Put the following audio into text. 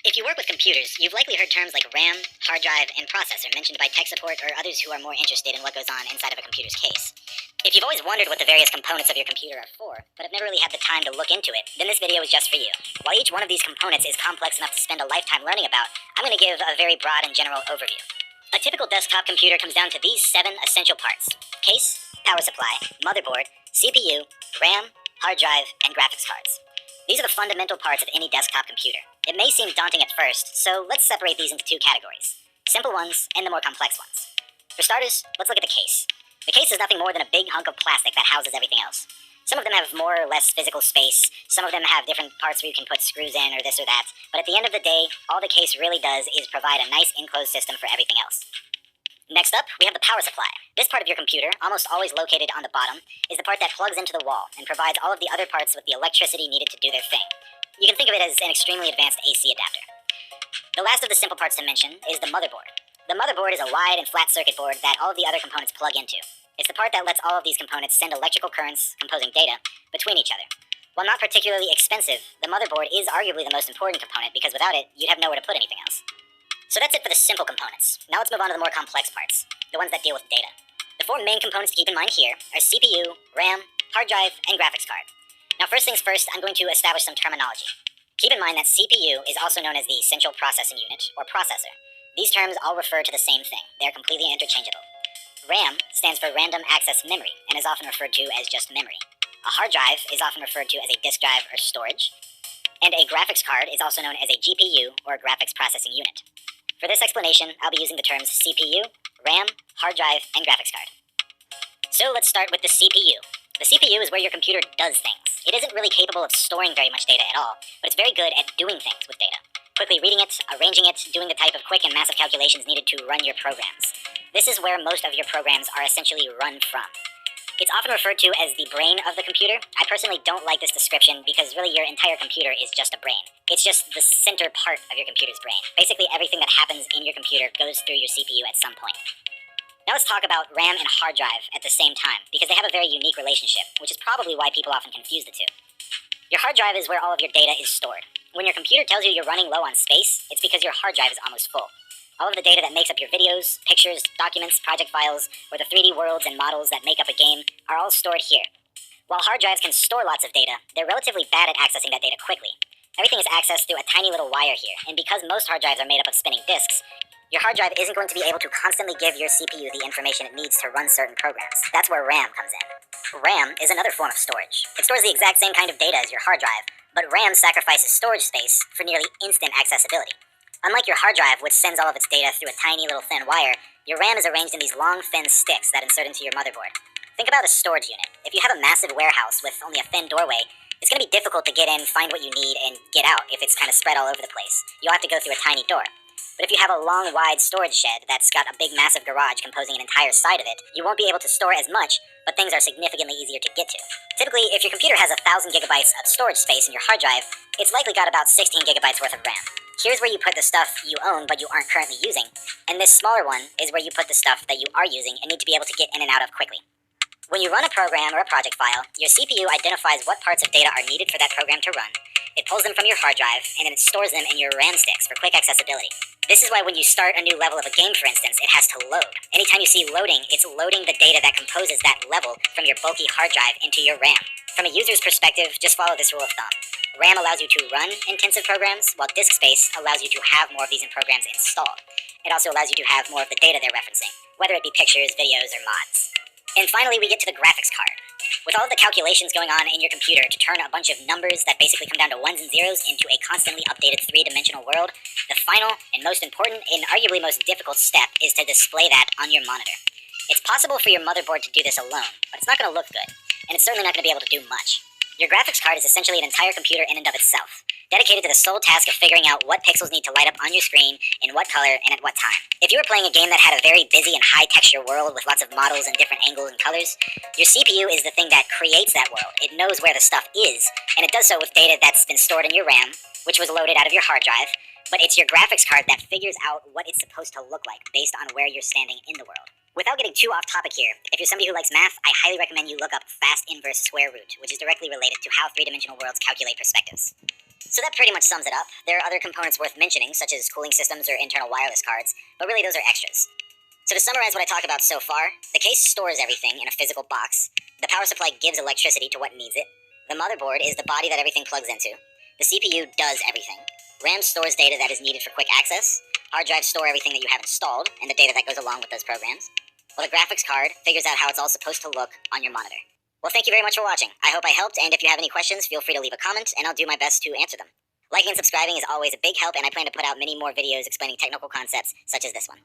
If you work with computers, you've likely heard terms like RAM, hard drive, and processor mentioned by tech support or others who are more interested in what goes on inside of a computer's case. If you've always wondered what the various components of your computer are for, but have never really had the time to look into it, then this video is just for you. While each one of these components is complex enough to spend a lifetime learning about, I'm going to give a very broad and general overview. A typical desktop computer comes down to these 7 essential parts: case, power supply, motherboard, CPU, RAM, hard drive, and graphics cards. These are the fundamental parts of any desktop computer. It may seem daunting at first, so let's separate these into 2 categories: simple ones and the more complex ones. For starters, let's look at the case. The case is nothing more than a big hunk of plastic that houses everything else. Some of them have more or less physical space, some of them have different parts where you can put screws in or this or that, but at the end of the day, all the case really does is provide a nice enclosed system for everything else. Next up, we have the power supply. This part of your computer, almost always located on the bottom, is the part that plugs into the wall and provides all of the other parts with the electricity needed to do their thing. You can think of it as an extremely advanced AC adapter. The last of the simple parts to mention is the motherboard. The motherboard is a wide and flat circuit board that all of the other components plug into. It's the part that lets all of these components send electrical currents, composing data, between each other. While not particularly expensive, the motherboard is arguably the most important component because without it, you'd have nowhere to put anything else. So that's it for the simple components. Now let's move on to the more complex parts, the ones that deal with data. The 4 main components to keep in mind here are CPU, RAM, hard drive, and graphics card. Now first things first, I'm going to establish some terminology. Keep in mind that CPU is also known as the Central Processing Unit, or processor. These terms all refer to the same thing. They are completely interchangeable. RAM stands for Random Access Memory, and is often referred to as just memory. A hard drive is often referred to as a disk drive or storage, and a graphics card is also known as a GPU, or Graphics Processing Unit. For this explanation, I'll be using the terms CPU, RAM, hard drive, and graphics card. So let's start with the CPU. The CPU is where your computer does things. It isn't really capable of storing very much data at all, but it's very good at doing things with data. Quickly reading it, arranging it, doing the type of quick and massive calculations needed to run your programs. This is where most of your programs are essentially run from. It's often referred to as the brain of the computer. I personally don't like this description because really your entire computer is just a brain. It's just the center part of your computer's brain. Basically everything that happens in your computer goes through your CPU at some point. Now let's talk about RAM and hard drive at the same time because they have a very unique relationship, which is probably why people often confuse the two. Your hard drive is where all of your data is stored. When your computer tells you you're running low on space, it's because your hard drive is almost full. All of the data that makes up your videos, pictures, documents, project files, or the 3D worlds and models that make up a game are all stored here. While hard drives can store lots of data, they're relatively bad at accessing that data quickly. Everything is accessed through a tiny little wire here, and because most hard drives are made up of spinning disks, your hard drive isn't going to be able to constantly give your CPU the information it needs to run certain programs. That's where RAM comes in. RAM is another form of storage. It stores the exact same kind of data as your hard drive, but RAM sacrifices storage space for nearly instant accessibility. Unlike your hard drive, which sends all of its data through a tiny little thin wire, your RAM is arranged in these long, thin sticks that insert into your motherboard. Think about a storage unit. If you have a massive warehouse with only a thin doorway, it's going to be difficult to get in, find what you need, and get out if it's kind of spread all over the place. You'll have to go through a tiny door. But if you have a long, wide storage shed that's got a big, massive garage composing an entire side of it, you won't be able to store as much, but things are significantly easier to get to. Typically, if your computer has 1,000 gigabytes of storage space in your hard drive, it's likely got about 16 gigabytes worth of RAM. Here's where you put the stuff you own but you aren't currently using, and this smaller one is where you put the stuff that you are using and need to be able to get in and out of quickly. When you run a program or a project file, your CPU identifies what parts of data are needed for that program to run, it pulls them from your hard drive, and then it stores them in your RAM sticks for quick accessibility. This is why when you start a new level of a game, for instance, it has to load. Anytime you see loading, it's loading the data that composes that level from your bulky hard drive into your RAM. From a user's perspective, just follow this rule of thumb. RAM allows you to run intensive programs, while disk space allows you to have more of these programs installed. It also allows you to have more of the data they're referencing, whether it be pictures, videos, or mods. And finally, we get to the graphics card. With all of the calculations going on in your computer to turn a bunch of numbers that basically come down to ones and zeros into a constantly updated 3-dimensional world, the final and most important and arguably most difficult step is to display that on your monitor. It's possible for your motherboard to do this alone, but it's not going to look good, and it's certainly not going to be able to do much. Your graphics card is essentially an entire computer in and of itself, dedicated to the sole task of figuring out what pixels need to light up on your screen, in what color, and at what time. If you were playing a game that had a very busy and high-texture world with lots of models and different angles and colors, your CPU is the thing that creates that world. It knows where the stuff is, and it does so with data that's been stored in your RAM, which was loaded out of your hard drive, but it's your graphics card that figures out what it's supposed to look like based on where you're standing in the world. Without getting too off topic here, if you're somebody who likes math, I highly recommend you look up fast inverse square root, which is directly related to how 3-dimensional worlds calculate perspectives. So that pretty much sums it up. There are other components worth mentioning, such as cooling systems or internal wireless cards, but really those are extras. So to summarize what I talked about so far, the case stores everything in a physical box, the power supply gives electricity to what needs it, the motherboard is the body that everything plugs into, the CPU does everything, RAM stores data that is needed for quick access, hard drives store everything that you have installed and the data that goes along with those programs, while the graphics card figures out how it's all supposed to look on your monitor. Well, thank you very much for watching. I hope I helped, and if you have any questions, feel free to leave a comment, and I'll do my best to answer them. Liking and subscribing is always a big help, and I plan to put out many more videos explaining technical concepts such as this one.